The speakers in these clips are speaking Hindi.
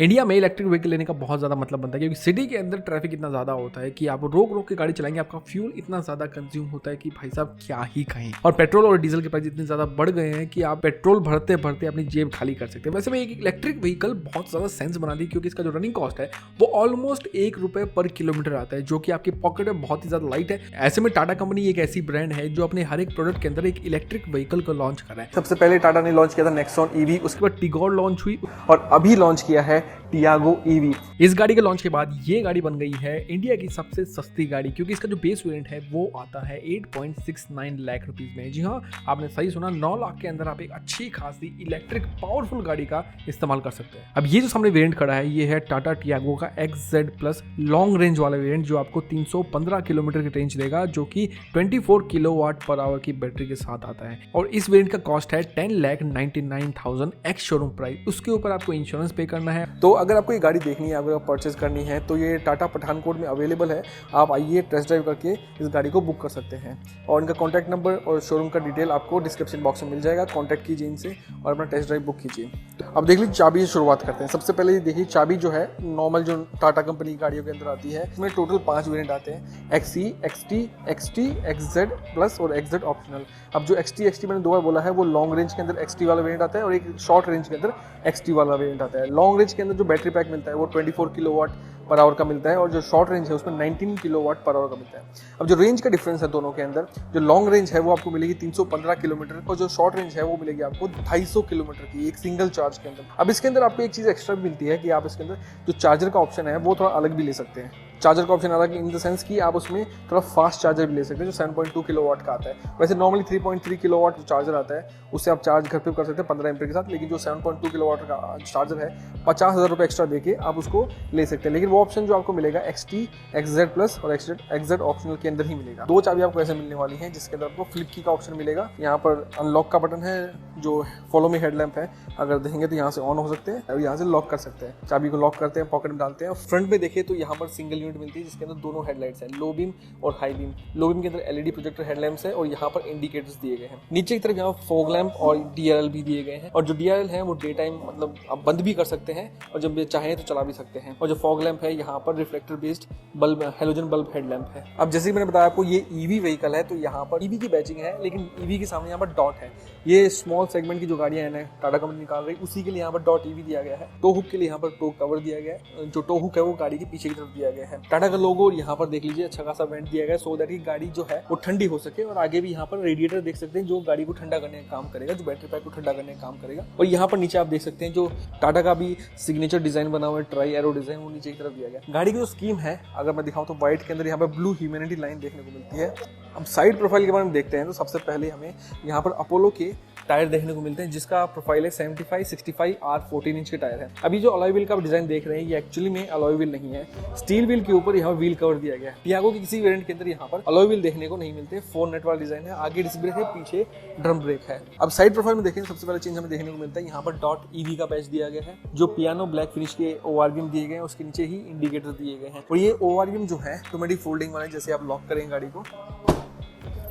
इंडिया में इलेक्ट्रिक व्हीकल लेने का बहुत ज़्यादा मतलब बनता है, क्योंकि सिटी के अंदर ट्रैफिक इतना ज़्यादा होता है कि आप रोक रोक के गाड़ी चलाएंगे, आपका फ्यूल इतना ज़्यादा कंज्यूम होता है कि भाई साहब क्या ही कहें। और पेट्रोल और डीजल के प्राइस इतने ज़्यादा बढ़ गए हैं कि आप पेट्रोल भरते भरते अपनी जेब खाली कर सकते हैं। वैसे में एक इलेक्ट्रिक व्हीकल बहुत ज़्यादा सेंस बना दी, क्योंकि इसका जो रनिंग कॉस्ट है वो ऑलमोस्ट ₹1 पर किलोमीटर आता है, जो कि आपकी पॉकेट में बहुत ही ज़्यादा लाइट है। ऐसे में टाटा कंपनी एक ऐसी ब्रांड है जो अपने हर एक प्रोडक्ट के अंदर एक इलेक्ट्रिक व्हीकल को लॉन्च कर रहा है। सबसे पहले टाटा ने लॉन्च किया था नेक्सॉन ईवी, उसके बाद टिगोर लॉन्च हुई और अभी लॉन्च किया है टियागो ईवी। इस गाड़ी के लॉन्च के बाद ये गाड़ी बन गई है इंडिया की सबसे सस्ती गाड़ी, क्योंकि इसका जो बेस वेरिएंट है वो आता है 8.69 लाख रुपीस में। जी हाँ, आपने सही सुना, 9 लाख के अंदर आप एक अच्छी खासी इलेक्ट्रिक पावरफुल गाड़ी का इस्तेमाल कर सकते हैं। अब ये जो सामने वेरिएंट खड़ा है ये है टाटा टियागो का XZ प्लस लॉन्ग रेंज वाला वेरिएंट, जो आपको 315 किलोमीटर की रेंज देगा, जो कि 24 किलोवाट पर आवर की बैटरी के साथ आता है। और इस वेरिएंट का कॉस्ट है 10,99,000 एक्स शोरूम प्राइस। उसके ऊपर आपको इंश्योरेंस पे करना है। तो अगर आपको ये गाड़ी देखनी है, अगर आप परचेज करनी है, तो ये टाटा पठानकोट में अवेलेबल है। आप आइए, टेस्ट ड्राइव करके इस गाड़ी को बुक कर सकते हैं। और इनका कॉन्टैक्ट नंबर और शोरूम का डिटेल आपको डिस्क्रिप्शन बॉक्स में मिल जाएगा। कॉन्टैक्ट कीजिए इनसे और अपना टेस्ट ड्राइव बुक कीजिए। अब देख लीजिए, चाबी से शुरुआत करते हैं। सबसे पहले देखिए, चाबी जो है नॉर्मल जो टाटा कंपनी की गाड़ियों के अंदर आती है, इसमें टोटल 5 वेरिएंट आते हैं, XE, XT, XT, XZ plus और XZ ऑप्शनल। अब जो XT मैंने 2 बार बोला है, वो लॉन्ग रेंज के अंदर XT वाला वेरिएंट आता है और एक शॉर्ट रेंज के अंदर XT वाला वेरिएंट आता है। लॉन्ग रेंज के अंदर जो बैटरी पैक मिलता है वो 24 किलोवाट पर आवर का मिलता है, और जो शॉर्ट रेंज है उसमें 19 किलोवाट पर आवर का मिलता है। अब जो रेंज का डिफरेंस है दोनों के अंदर, जो लॉन्ग रेंज है वो आपको मिलेगी 315 किलोमीटर, और जो शॉर्ट रेंज है वो मिलेगी आपको 250 किलोमीटर की, एक सिंगल चार्ज के अंदर। अब इसके अंदर आपको एक चीज़ एक्स्ट्रा भी मिलती है कि आप इसके अंदर जो चार्जर का ऑप्शन है वो थोड़ा अलग भी ले सकते हैं। चार्जर का ऑप्शन अलग इन द सेंस कि आप उसमें थोड़ा फास्ट चार्जर भी ले सकते हैं, जो 7.2 किलोवाट का आता है। वैसे नॉर्मली 3.3 किलोवाट जो चार्जर आता है उससे आप चार्ज घर पे कर सकते हैं 15 एम्पीयर के साथ, लेकिन जो 7.2 किलोवाट का चार्जर है 50,000 रुपये एक्स्ट्रा देके आप उसको ले सकते हैं। लेकिन वो ऑप्शन जो आपको मिलेगा XT, XZ प्लस और XZ ऑप्शनल के अंदर ही मिलेगा। 2 चाबी आपको ऐसे मिलने वाली हैं, जिसके अंदर आपको फ्लिप की का ऑप्शन मिलेगा। यहाँ पर अनलॉक का बटन है, जो फॉलो मी हेडलैम्प है, अगर देखेंगे तो यहाँ से ऑन हो सकते हैं और यहाँ से लॉक कर सकते हैं। चाबी को लॉक करते हैं, पॉकेट में डालते हैं। फ्रंट में देखें तो यहाँ पर सिंगल यूनिट मिलती है, जिसके अंदर दोनों हेडलाइट्स हैं, लो बीम और हाई बीम। लो बीम के अंदर LED प्रोजेक्टर हेडलैम्प्स है और यहाँ पर इंडिकेटर्स दिए गए हैं। नीचे की तरफ यहाँ फॉग लैंप और DRL भी दिए गए हैं, और जो DRL है वो डे टाइम मतलब आप बंद भी कर सकते हैं और जब चाहें तो चला भी सकते हैं। और जो फॉग लैंप है यहाँ पर reflector based bulb, halogen bulb headlamp है। अब जैसे मैंने बताया आपको, ये EV व्हीकल है, तो यहाँ पर EV की बैचिंग है, लेकिन EV के सामने यहाँ पर डॉट है। ये स्मॉल सेगमेंट की जो गाड़ियां हैं टाटा कंपनी निकाल रही, उसी के लिए यहाँ पर डॉट EV दिया गया है। टो हुक के लिए यहाँ पर टो कवर दिया गया है, जो टो हुक है वो गाड़ी के पीछे की तरफ दिया गया है। टाटा का लोगो यहाँ पर देख लीजिए, अच्छा खासा वेंट दिया गया है, सो दैट की गाड़ी जो है वो ठंडी हो सके। और आगे भी यहाँ पर रेडिएटर देख सकते हैं, जो गाड़ी को ठंडा करने का काम करेगा, जो बैटरी पैक को ठंडा करने का काम करेगा। और यहाँ पर नीचे आप देख सकते हैं, जो टाटा का भी सिग्नेचर डिजाइन बना हुआ है, ट्राई एरो डिजाइन, वो नीचे की तरफ दिया गया। गाड़ी की जो स्कीम है, अगर मैं दिखाऊं तो व्हाइट के अंदर यहाँ पर ब्लू ह्यूमैनिटी लाइन देखने को मिलती है। अब साइड प्रोफाइल के बारे में देखते हैं, तो सबसे पहले हमें यहाँ पर अपोलो के टायर देखने को मिलते हैं, जिसका प्रोफाइल है 75, 65 R 14 इंच के टायर है। अभी जो अलॉय व्हील का डिजाइन देख रहे हैं, ये एक्चुअली में अलॉय व्हील नहीं है, स्टील व्हील के ऊपर यहाँ व्हील कवर दिया गया है। टियागो की किसी वेरिएंट के अंदर यहाँ पर अलॉय व्हील देखने को नहीं मिलते। 4 नेट वाला डिजाइन है, आगे डिस्क ब्रेक है, पीछे ड्रम ब्रेक है। अब साइड प्रोफाइल में देखें, सबसे पहले चेंज हमें देखने को मिलता है, यहाँ पर डॉट EV का पैच दिया गया है, जो पियानो ब्लैक फिनिश के ORVM दिए गए हैं, उसके नीचे ही इंडिकेटर दिए गए हैं। और ये ORVM जो है ऑटोमेटिक फोल्डिंग वाले, जैसे आप लॉक करेंगे गाड़ी को,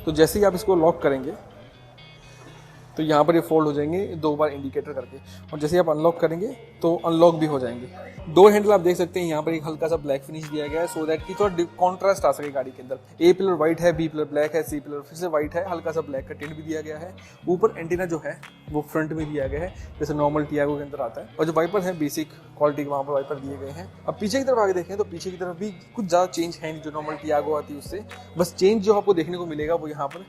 तो जैसे ही आप इसको लॉक करेंगे तो यहाँ पर ये फोल्ड हो जाएंगे 2 बार इंडिकेटर करके, और जैसे आप अनलॉक करेंगे तो अनलॉक भी हो जाएंगे। 2 हैंडल आप देख सकते हैं, यहाँ पर एक हल्का सा ब्लैक फिनिश दिया गया है, सो दैट कि थोड़ा कॉन्ट्रास्ट आ सके गाड़ी के अंदर। A पिलर व्हाइट है, B पिलर ब्लैक है, C पिलर फिर से व्हाइट है, हल्का सा ब्लैक का टिंट भी दिया गया है। ऊपर एंटीना जो है वो फ्रंट में दिया गया है, जैसे नॉर्मल टियागो के अंदर आता है। और जो वाइपर है बेसिक क्वालिटी के वहाँ पर वाइपर दिए गए हैं। अब पीछे की तरफ आगे देखें तो पीछे की तरफ भी कुछ ज़्यादा चेंज है नहीं, जो नॉर्मल टियागो आती है उससे। बस चेंज जो आपको देखने को मिलेगा वो यहाँ पर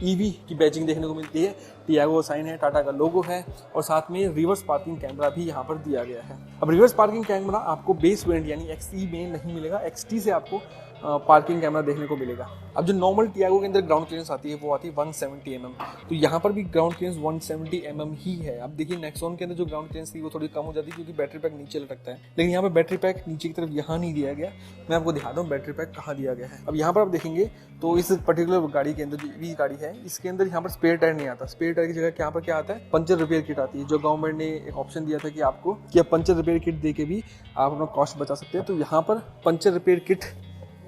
EV की बैचिंग देखने को मिलती है, टियागो साइन है, टाटा का लोगो है, और साथ में रिवर्स पार्किंग कैमरा भी यहाँ पर दिया गया है। अब रिवर्स पार्किंग कैमरा आपको बेस वेरिएंट यानी XE में नहीं मिलेगा, XT से आपको पार्किंग कैमरा देखने को मिलेगा। अब जो नॉर्मल टियागो के अंदर ग्राउंड क्लियरेंस आती है वो आती है 170 mm, तो यहाँ पर भी ग्राउंड क्लियरेंस 170 mm ही है। अब देखिए नेक्सॉन के अंदर जो ग्राउंड क्लियरेंस थी वो थोड़ी कम हो जाती है, क्योंकि बैटरी पैक नीचे लटकता है, लेकिन यहाँ पर बैटरी पैक नीचे की तरफ यहाँ नहीं दिया गया। मैं आपको दिखाता हूँ बैटरी पैक कहाँ दिया गया है। अब यहाँ पर आप देखेंगे तो इस पर्टिकुलर गाड़ी के अंदर जो EV गाड़ी है, इसके अंदर यहाँ पर स्पेयर टायर नहीं आता। स्पेयर टायर की जगह यहाँ पर क्या आता है, पंचर रिपेयर किट आती है, जो गवर्नमेंट ने एक ऑप्शन दिया था कि आपको कि आप पंचर रिपेयर किट दे के भी आप अपना कॉस्ट बचा सकते हैं। तो यहाँ पर पंचर रिपेयर किट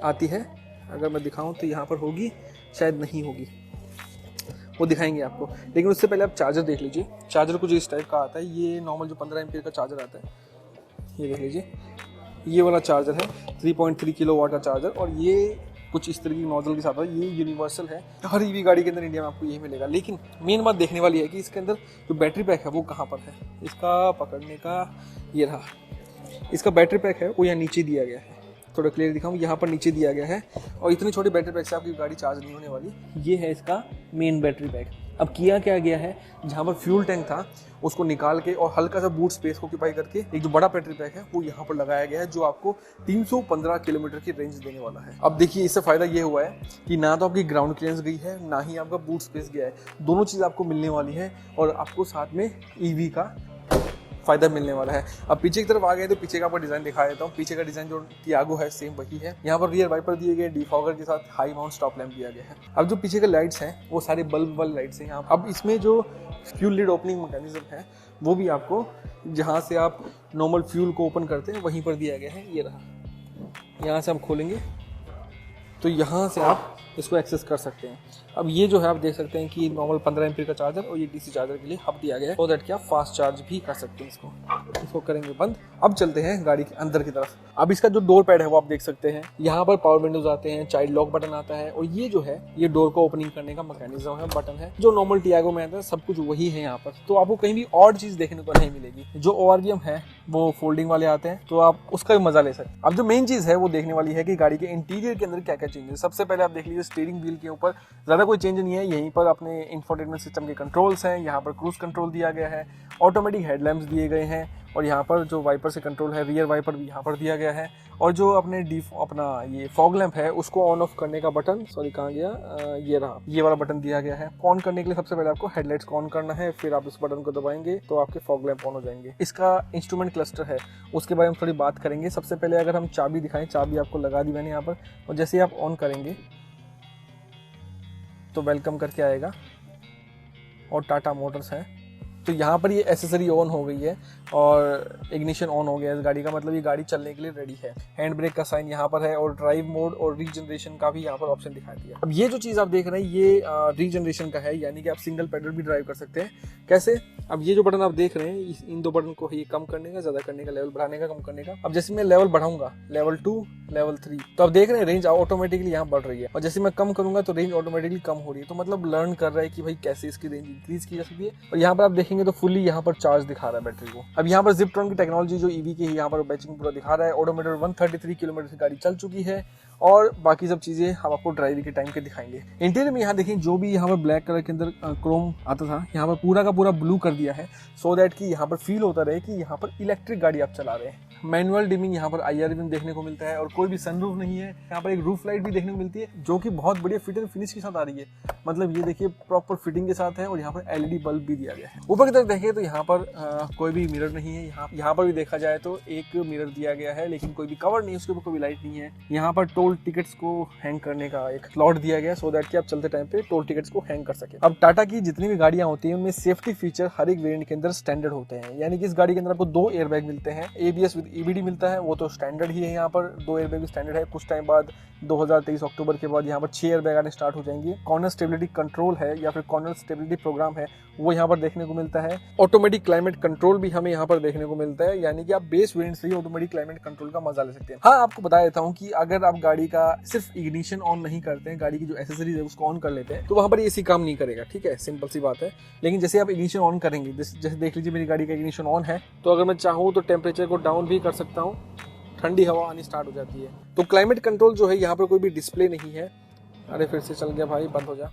आती है, अगर मैं दिखाऊं तो यहाँ पर होगी, शायद नहीं होगी, वो दिखाएंगे आपको। लेकिन उससे पहले आप चार्जर देख लीजिए। चार्जर कुछ इस टाइप का आता है, ये नॉर्मल जो 15 एम्पीयर का चार्जर आता है, ये देख लीजिए, ये वाला चार्जर है 3.3 किलोवाट का चार्जर, और ये कुछ इस तरह की नोजल के साथ है। ये यूनिवर्सल है, हर ईवी गाड़ी के अंदर इंडिया में आपको यही मिलेगा। लेकिन मेन बात देखने वाली है कि इसके अंदर जो बैटरी पैक है वो कहाँ पर है। इसका पकड़ने का ये रहा, इसका बैटरी पैक है वो यहाँ नीचे दिया गया है। थोड़ा क्लियर दिखाऊँ, यहाँ पर नीचे दिया गया है, और इतनी छोटी बैटरी पैक से आपकी गाड़ी चार्ज नहीं होने वाली। ये है इसका मेन बैटरी पैक। अब किया क्या गया है, जहाँ पर फ्यूल टैंक था उसको निकाल के और हल्का सा बूट स्पेस को ऑक्यूपाई करके एक जो बड़ा बैटरी पैक है वो यहाँ पर लगाया गया है, जो आपको 315 किलोमीटर की रेंज देने वाला है। अब देखिए, इससे फायदा ये हुआ है कि ना तो आपकी ग्राउंड क्लियरेंस गई है, ना ही आपका बूट स्पेस गया है। दोनों चीज़ आपको मिलने वाली है और आपको साथ में ईवी का फायदा मिलने वाला है। अब पीछे की तरफ आ गए तो पीछे का आपको डिजाइन दिखा देता हूँ। पीछे का डिजाइन जो टियागो है सेम वही है। यहाँ पर रियर वाइपर दिए गए, डिफॉगर के साथ हाई माउंट स्टॉप लैंप दिया गया है। अब जो पीछे के लाइट्स हैं वो सारे बल्ब वाले लाइट्स हैं यहाँ। अब इसमें जो फ्यूल लिड ओपनिंग मैकेनिज्म है वो भी आपको जहाँ से आप नॉर्मल फ्यूल को ओपन करते हैं वहीं पर दिया गया है। ये रहा, यहाँ से हम खोलेंगे तो यहाँ से आप इसको एक्सेस कर सकते हैं। अब ये जो है आप देख सकते हैं कि नॉर्मल 15 एम्पीयर का चार्जर और ये डीसी चार्जर के लिए हब दिया गया है, सो दैट कि आप फास्ट चार्ज भी कर सकते हैं। इसको करेंगे बंद। अब चलते हैं गाड़ी के अंदर की तरफ। अब इसका जो डोर पैड है वो आप देख सकते हैं। यहाँ पर पावर विंडोज आते हैं, चाइल्ड लॉक बटन आता है, और ये जो है ये डोर को ओपनिंग करने का मैकेनिज्म है, बटन है जो नॉर्मल टियागो में आता है। सब कुछ वही है यहाँ पर, तो आपको कहीं भी और चीज देखने को नहीं मिलेगी। जो ORVM है वो फोल्डिंग वाले आते हैं, तो आप उसका भी मजा ले सकते हैं। अब जो मेन चीज है वो देखने वाली है कि गाड़ी के इंटीरियर के अंदर क्या क्या चेंज है। सबसे पहले आप देख लीजिए, स्टीयरिंग व्हील के ऊपर ज्यादा कोई चेंज नहीं है। यहीं पर अपने इंफोटेनमेंट सिस्टम के कंट्रोल्स हैं, यहाँ पर क्रूज कंट्रोल दिया गया है, ऑटोमेटिक हेडलैम्प्स दिए गए हैं, और यहाँ पर जो वाइपर से कंट्रोल है, रियर वाइपर भी यहाँ पर दिया गया है, और जो अपने अपना ये फॉग लैंप है उसको ऑन ऑफ करने का बटन, सॉरी कहाँ गया, ये रहा, ये वाला बटन दिया गया है। ऑन करने के लिए सबसे पहले आपको हेडलाइट्स को ऑन करना है, फिर आप इस बटन को दबाएंगे तो आपके फॉग लैंप ऑन हो जाएंगे। इसका इंस्ट्रूमेंट क्लस्टर है, उसके बारे में थोड़ी बात करेंगे। सबसे पहले अगर हम चाबी दिखाएं, चाबी आपको लगा दी मैंने यहाँ पर, और जैसे आप ऑन करेंगे तो वेलकम करके आएगा, और टाटा मोटर्स है। तो यहाँ पर ये एसेसरी ऑन हो गई है और इग्निशन ऑन हो गया है इस गाड़ी का, मतलब ये गाड़ी चलने के लिए रेडी है। हैंड ब्रेक का साइन यहाँ पर है, और ड्राइव मोड और रीजनरेशन का भी यहाँ पर ऑप्शन दिखाई दिया। अब ये जो चीज़ आप देख रहे हैं ये रीजनरेशन का है, यानी कि आप सिंगल पेडल भी ड्राइव कर सकते हैं। कैसे? अब ये जो बटन आप देख रहे हैं, इन दो बटन को ये कम करने का, ज़्यादा करने का, लेवल बढ़ाने का, कम करने का। अब जैसे मैं लेवल बढ़ाऊंगा, लेवल 2, लेवल 3, तो आप देख रहे हैं रेंज ऑटोमेटिकली यहाँ बढ़ रही है, और जैसे मैं कम करूंगा तो रेंज ऑटोमेटिकली कम हो रही है। तो मतलब लर्न कर रहा है कि भाई कैसे इसकी रेंज इंक्रीज की जा सकती है। और यहाँ पर आप देखेंगे तो फुल्ली यहाँ पर चार्ज दिखा रहा है बैटरी को। अब यहाँ पर जिप्ट्रॉन की टेक्नोलॉजी जो ईवी की है यहाँ पर बैचिंग पूरा दिखा रहा है। ओडोमीटर 133 किलोमीटर की गाड़ी चल चुकी है, और बाकी सब चीजें हम आपको ड्राइविंग के टाइम के दिखाएंगे। इंटीरियर में यहाँ देखिए, जो भी यहाँ पर ब्लैक कलर के अंदर क्रोम आता था, यहाँ पर पूरा का पूरा ब्लू कर दिया है, सो दैट कि यहाँ पर फील होता रहे कि यहाँ पर इलेक्ट्रिक गाड़ी आप चला रहे हैं। मैनुअल डिमिंग यहाँ पर IR में देखने को मिलता है, और कोई भी सनरूफ नहीं है। यहाँ पर एक रूफ लाइट भी देखने को मिलती है, जो कि बहुत बढ़िया फिट एंड फिनिश के साथ आ रही है। मतलब ये देखिए प्रॉपर फिटिंग के साथ है, और यहाँ पर LED बल्ब भी दिया गया है। ऊपर की तरफ देखें तो यहाँ पर कोई भी मिरर नहीं है। यहाँ पर भी देखा जाए तो एक मिरर दिया गया है, लेकिन कोई भी कवर नहीं, उसके ऊपर कोई लाइट नहीं है। यहाँ पर टोल टिकट्स को हैंग करने का एक स्लॉट दिया गया है, सो दैट कि आप चलते टाइम पे टोल टिकट्स को हैंग कर सके। अब टाटा की जितनी भी गाड़ियां होती हैं उनमें सेफ्टी फीचर हर एक वेरिएंट के अंदर स्टैंडर्ड होते हैं, यानी कि इस गाड़ी के अंदर आपको 2 एयरबैग मिलते हैं। ABS विद EBD मिलता है, वो तो स्टैंडर्ड ही है। यहाँ पर 2 एयरबैग भी स्टैंडर्ड है। कुछ टाइम बाद 2023 अक्टूबर के बाद यहाँ पर 6 एयरबैग आने स्टार्ट हो जाएंगे। कॉर्नर स्टेबिलिटी कंट्रोल है या फिर कॉर्नर स्टेबिलिटी प्रोग्राम है, वो यहाँ पर देखने को मिलता है। ऑटोमेटिक क्लाइमेट कंट्रोल भी हमें यहाँ पर देखने को मिलता है, यानी कि आप बेस वेरिएंट से ही ऑटोमेटिक क्लाइमेट कंट्रोल का मजा ले सकते हैं। हाँ, आपको बता देता हूँ कि अगर आप गाड़ी का सिर्फ इग्निशन ऑन नहीं करते हैं, गाड़ी की जो एसेसरीज है उसको ऑन कर लेते हैं, तो वहाँ पर एसी काम नहीं करेगा। ठीक है, सिंपल सी बात है। लेकिन जैसे आप इग्निशन ऑन करेंगे, जैसे देख लीजिए मेरी गाड़ी का इग्निशन ऑन है, तो अगर मैं चाहूँ तो टेम्परेचर को डाउन भी कर सकता हूँ, ठंडी हवा आनी स्टार्ट हो जाती है। तो क्लाइमेट कंट्रोल जो है यहाँ पर कोई भी डिस्प्ले नहीं है। अरे फिर से चल गया भाई, बंद हो जा।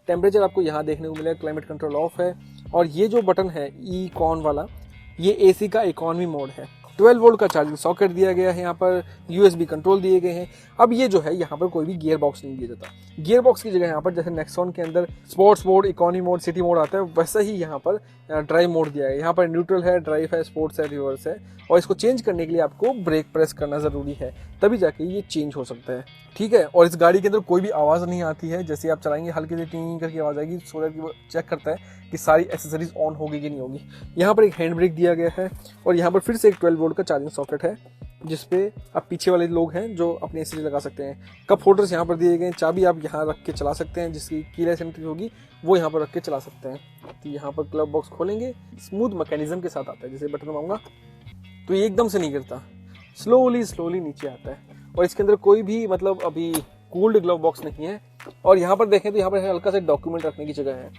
टेम्परेचर आपको यहाँ देखने को मिलेगा, क्लाइमेट कंट्रोल ऑफ है। और ये जो बटन है इकॉन वाला, ये AC का इकॉनमी मोड है। 12 वोल्ट का चार्जिंग सॉकेट दिया गया है, यहाँ पर USB कंट्रोल दिए गए हैं। अब ये जो है यहाँ पर कोई भी गियर बॉक्स नहीं दिया जाता। गियर बॉक्स की जगह यहाँ पर जैसे नेक्सॉन के अंदर sports mode, economy mode, city mode आता है, वैसा ही यहाँ पर ड्राइव मोड दिया है। यहाँ पर न्यूट्रल है, ड्राइव है, स्पोर्ट्स है, रिवर्स है, और इसको चेंज करने के लिए आपको ब्रेक प्रेस करना ज़रूरी है, तभी जाके ये चेंज हो सकता है। ठीक है, और इस गाड़ी के अंदर कोई भी आवाज़ नहीं आती है। जैसे आप चलाएंगे हल्की सी टिंग करके आवाज़ आएगी, सो दैट वो चेक करता है कि सारी एक्सेसरीज ऑन होगी कि नहीं होगी। यहाँ पर एक हैंड ब्रेक दिया गया है, और यहाँ पर फिर से एक 12 वोल्ट का चार्जिंग सॉकेट है, जिसपे अब पीछे वाले लोग हैं जो अपने एसेसरी लगा सकते हैं। कप होल्डर्स यहाँ पर दिए गए हैं, चाबी आप यहाँ रख के चला सकते हैं, जिसकी कीलेस एंट्री होगी वो यहाँ पर रख के चला सकते हैं। तो यहाँ पर क्लब बॉक्स खोलेंगे, स्मूथ मैकेनिज्म के साथ आता है। जैसे बटन दबाऊंगा तो ये एकदम से नहीं गिरता, स्लोली नीचे आता है। और इसके अंदर कोई भी मतलब अभी कूल्ड ग्लव बॉक्स नहीं है। और यहाँ पर देखें तो यहाँ पर हल्का सा डॉक्यूमेंट रखने की जगह है।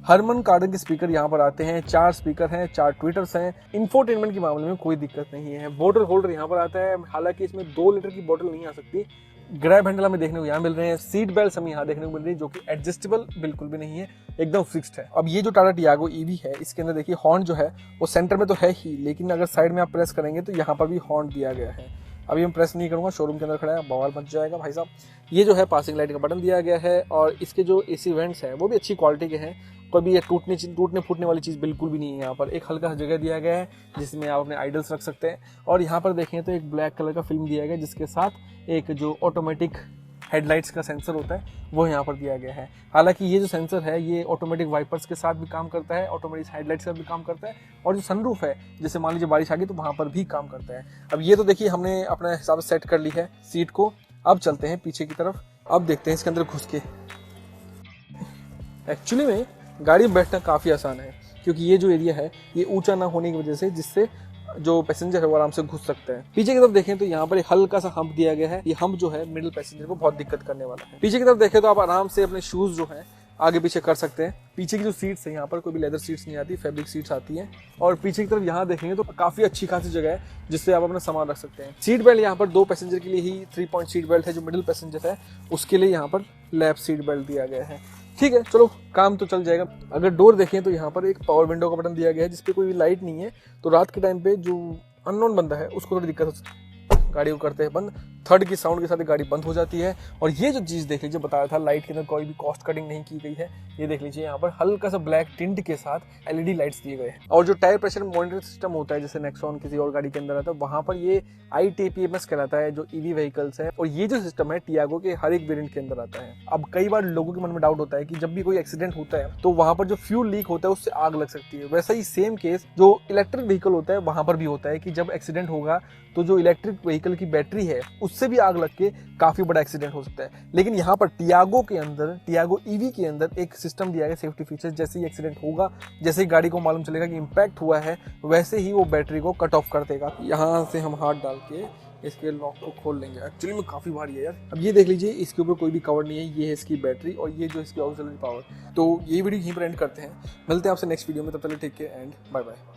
हरमन कार्डन के स्पीकर यहाँ पर आते हैं, 4 स्पीकर हैं, 4 ट्विटर्स हैं। इंफोटेनमेंट के मामले में कोई दिक्कत नहीं है। बोतल होल्डर यहाँ पर आता है, हालांकि इसमें 2 लीटर की बोतल नहीं आ सकती। ग्रैब हैंडल हमें देखने को यहाँ मिल रहे हैं। सीट बेल्ट हमें यहाँ देखने को मिल रही है जो कि एडजस्टेबल बिल्कुल भी नहीं है, एकदम फिक्स्ड है। अब ये जो टाटा टियागो ईवी है, इसके अंदर देखिए हॉर्न जो है वो सेंटर में तो है ही, लेकिन अगर साइड में आप प्रेस करेंगे तो यहाँ पर भी हॉर्न दिया गया है। अभी हम प्रेस नहीं करूँगा, शोरूम के अंदर खड़ा है, बवाल मच जाएगा भाई साहब। ये जो है पासिंग लाइट का बटन दिया गया है और इसके जो एसी वेंट्स हैं वो भी अच्छी क्वालिटी के हैं। कभी ये टूटने फूटने वाली चीज़ बिल्कुल भी नहीं है। यहाँ पर एक हल्का सा जगह दिया गया है जिसमें आप अपने आइडल्स रख सकते हैं। और यहाँ पर देखें तो एक ब्लैक कलर का फिल्म दिया गया है जिसके साथ एक जो ऑटोमेटिक हेडलाइट्स का सेंसर होता है वो यहाँ पर दिया गया है। हालांकि ये जो सेंसर है ये ऑटोमेटिक वाइपर्स के साथ भी काम करता है, ऑटोमेटिक हेडलाइट्स का भी काम करता है, और जो सनरूफ है जैसे मान लीजिए बारिश आ गई तो वहाँ पर भी काम करता है। अब ये तो देखिए हमने अपने हिसाब से सेट कर ली है सीट को। अब चलते हैं पीछे की तरफ, अब देखते हैं इसके अंदर घुस के। एक्चुअली में गाड़ी में बैठना काफ़ी आसान है क्योंकि ये जो एरिया है ये ऊंचा ना होने की वजह से जिससे जो पैसेंजर है वो आराम से घुस सकते हैं। पीछे की तरफ देखें तो यहाँ पर एक हल्का सा हम्प दिया गया है। ये हम्प जो है मिडिल पैसेंजर को बहुत दिक्कत करने वाला है। पीछे की तरफ देखें तो आप आराम से अपने शूज जो है आगे पीछे कर सकते हैं। पीछे की जो सीट्स है यहाँ पर कोई भी लेदर सीट्स नहीं आती, फैब्रिक सीट्स आती हैं। और पीछे की तरफ यहाँ देखेंगे तो काफ़ी अच्छी खासी जगह है जिससे आप अपना सामान रख सकते हैं। सीट बेल्ट यहाँ पर 2 पैसेंजर के लिए ही 3 पॉइंट सीट बेल्ट है। जो मिडिल पैसेंजर है उसके लिए यहाँ पर लैप सीट बेल्ट दिया गया है। ठीक है, चलो काम तो चल जाएगा। अगर डोर देखें तो यहाँ पर एक पावर विंडो का बटन दिया गया है जिसपे कोई लाइट नहीं है, तो रात के टाइम पे जो अननोन बंदा है उसको थोड़ी दिक्कत हो सकती है। गाड़ी को करते हैं बंद, थर्ड की साउंड के साथ गाड़ी बंद हो जाती है। और ये जो चीज़ देख लीजिए, बताया था लाइट के अंदर कोई भी कॉस्ट कटिंग नहीं की गई है। ये देख लीजिए यहाँ पर हल्का सा ब्लैक टिंट के साथ एलईडी लाइट्स दिए गए हैं। और जो टायर प्रेशर मॉनिटरिंग सिस्टम होता है जैसे नेक्सॉन किसी और गाड़ी के अंदर आता है, वहाँ पर ये ITPMS कहलाता है जो ईवी व्हीकल्स है। और ये जो सिस्टम है टियागो के हर एक वेरिएंट के अंदर आता है। अब कई बार लोगों के मन में डाउट होता है कि जब भी कोई एक्सीडेंट होता है तो वहाँ पर जो फ्यूल लीक होता है उससे आग लग सकती है। वैसा ही सेम केस जो इलेक्ट्रिक व्हीकल होता है वहाँ पर भी होता है कि जब एक्सीडेंट होगा तो जो इलेक्ट्रिक व्हीकल की बैटरी है उससे भी आग लग के काफी बड़ा एक्सीडेंट हो सकता है। लेकिन यहाँ पर टियागो के अंदर, टियागो ईवी के अंदर एक सिस्टम दिया गया सेफ्टी फीचर, जैसे ही एक्सीडेंट होगा, जैसे ही गाड़ी को मालूम चलेगा कि इम्पैक्ट हुआ है, वैसे ही वो बैटरी को कट ऑफ कर देगा। यहाँ से हम हाथ डाल के इसके लॉक को खोल लेंगे। एक्चुअली में काफ़ी भारी है यार। अब ये देख लीजिए, इसके ऊपर कोई भी कवर नहीं है। ये है इसकी बैटरी और ये जो इसकी ऑक्सिलरी पावर। तो ये वीडियो यहीं पर एंड करते हैं। मिलते हैं आपसे नेक्स्ट वीडियो में, तब तक take care and bye bye.